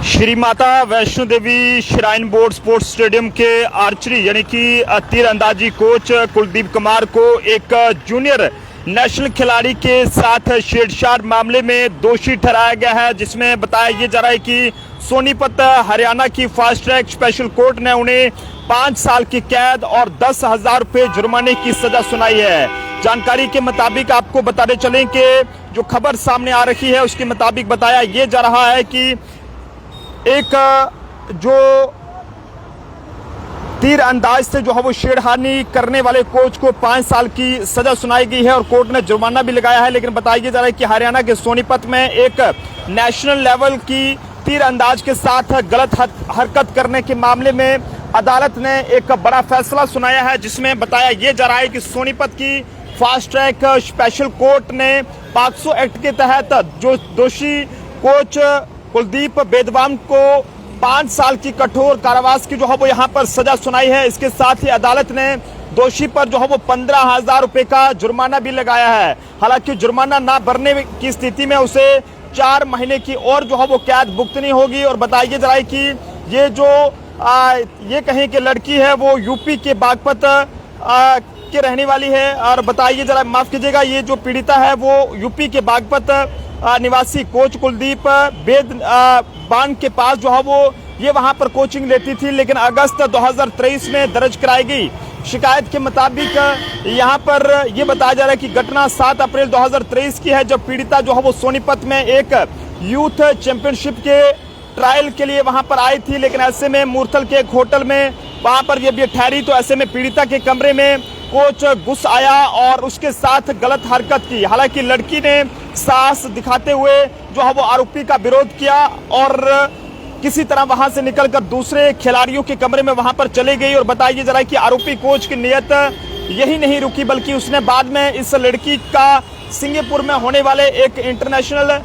Shri Mata Vaishno Devi shrine board sports stadium के archery यानी कि तीरंदाजी कोच कुलदीप कुमार को एक जूनियर नेशनल खिलाड़ी के साथ छेड़छाड़ मामले में दोषी ठहराया गया है, जिसमें बताया ये जा रहा है कि सोनीपत हरियाणा की फास्ट ट्रैक स्पेशल कोर्ट ने उन्हें 5 साल की कैद और 10,000 रुपए जुर्माने की सजा सुनाई है। जानकारी के मुताबिक आपको बताते चलें कि जो खबर सामने आ रही है उसके मुताबिक बताया ये जा रहा है कि एक जो तीर अंदाज से जो है वो छेड़खानी करने वाले कोच को 5 साल की सजा सुनाई गई है और कोर्ट ने जुर्माना भी लगाया है। लेकिन बताया जा रहा है कि हरियाणा के सोनीपत में एक नेशनल लेवल की तीर अंदाज के साथ गलत हरकत करने के मामले में अदालत ने एक बड़ा फैसला सुनाया है, जिसमें बताया ये जा रहा है कि सोनीपत की फास्ट ट्रैक स्पेशल कोर्ट ने पॉक्सो एक्ट के तहत जो दोषी कोच कुलदीप बेदवाम को 5 साल की कठोर कारावास की जो है वो यहाँ पर सजा सुनाई है। इसके साथ ही अदालत ने दोषी पर जो है वो 15,000 रुपए का जुर्माना भी लगाया है। हालांकि जुर्माना ना भरने की स्थिति में उसे 4 महीने की और जो है वो कैद भुगतनी होगी। और बताया जा रहा है कि ये जो ये कहीं की लड़की है वो यूपी के बागपत के रहने वाली है। और बताइए जरा, माफ कीजिएगा, ये जो पीड़िता है वो यूपी के बागपत निवासी कोच कुलदीप बेदवाम के पास जो है वो ये वहां पर कोचिंग लेती थी। लेकिन अगस्त 2023 में दर्ज कराई गई शिकायत के मुताबिक यहां पर ये बताया जा रहा है कि घटना 7 अप्रैल 2023 की है, जब पीड़िता जो है वो सोनीपत में एक यूथ चैंपियनशिप के ट्रायल के लिए वहां पर आई थी। लेकिन ऐसे में मूर्थल के एक होटल में वहां पर ये ठहरी, तो ऐसे में पीड़िता के कमरे में कोच घुस आया और उसके साथ गलत हरकत की। हालांकि लड़की ने साहस दिखाते हुए जो है वो आरोपी का विरोध किया और किसी तरह वहां से निकलकर दूसरे खिलाड़ियों के कमरे में वहां पर चले गई। और बताइए जरा कि आरोपी कोच की नियत यही नहीं रुकी, बल्कि उसने बाद में इस लड़की का सिंगापुर में होने वाले एक इंटरनेशनल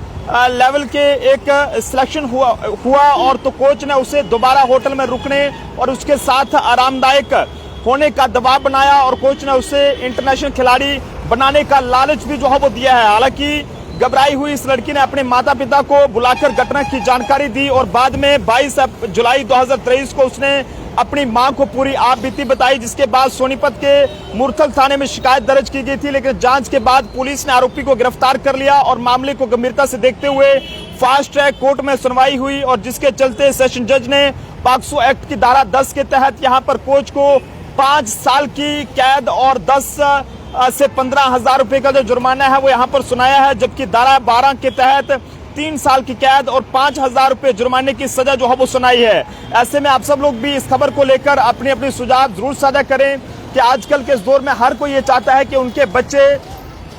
लेवल के एक सिलेक्शन हुआ और तो कोच ने उसे दोबारा होटल में रुकने और उसके साथ आरामदायक होने का दबाव बनाया और कोच ने उसे इंटरनेशनल खिलाड़ी बनाने का लालच भी जो है वो दिया है। हालांकि घबराई हुई इस लड़की ने अपने माता पिता को बुलाकर घटना की जानकारी दी और बाद में 22 जुलाई 2023 को उसने अपनी मां को पूरी आपबीती बताई, जिसके बाद सोनीपत के मूर्थल थाने में शिकायत दर्ज की गई थी। लेकिन जांच के बाद पुलिस ने आरोपी को गिरफ्तार कर लिया और मामले को गंभीरता से देखते हुए फास्ट ट्रैक कोर्ट में सुनवाई हुई और जिसके चलते सेशन जज ने पॉक्सो एक्ट की धारा 10 के तहत यहां पर कोच को 5 साल की कैद और 10 से 15,000 रुपए का जो जुर्माना है वो यहाँ पर सुनाया है, जबकि धारा 12 के तहत 3 साल की कैद और 5,000 रुपए जुर्माने की सजा जो है वो सुनाई है। ऐसे में आप सब लोग भी इस खबर को लेकर अपनी अपनी सुझाव जरूर साझा करें कि आजकल के इस दौर में हर कोई ये चाहता है कि उनके बच्चे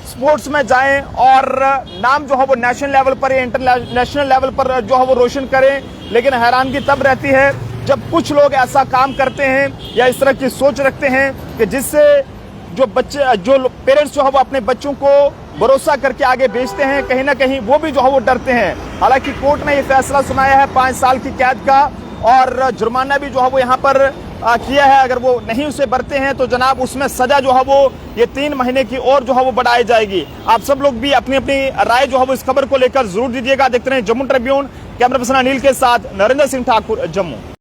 स्पोर्ट्स में जाएं और नाम जो है वो नेशनल लेवल पर या इंटरनेशनल लेवल पर जो है वो रोशन करें। लेकिन हैरानगी तब रहती है जब कुछ लोग ऐसा काम करते हैं या इस तरह की सोच रखते हैं कि जिससे जो पेरेंट्स जो है वो अपने बच्चों को भरोसा करके आगे भेजते हैं, कहीं ना कहीं वो भी जो है वो डरते हैं। हालांकि कोर्ट ने ये फैसला सुनाया है 5 साल की कैद का और जुर्माना भी जो है वो यहाँ पर किया है। अगर वो नहीं उसे भरते हैं तो जनाब उसमें सजा जो है वो ये 3 महीने की और जो है वो बढ़ाई जाएगी। आप सब लोग भी अपनी अपनी राय जो है वो इस खबर को लेकर जरूर दीजिएगा। देखते रहे Jammu Tribune. Camera person Anil के साथ नरेंद्र सिंह ठाकुर, जम्मू।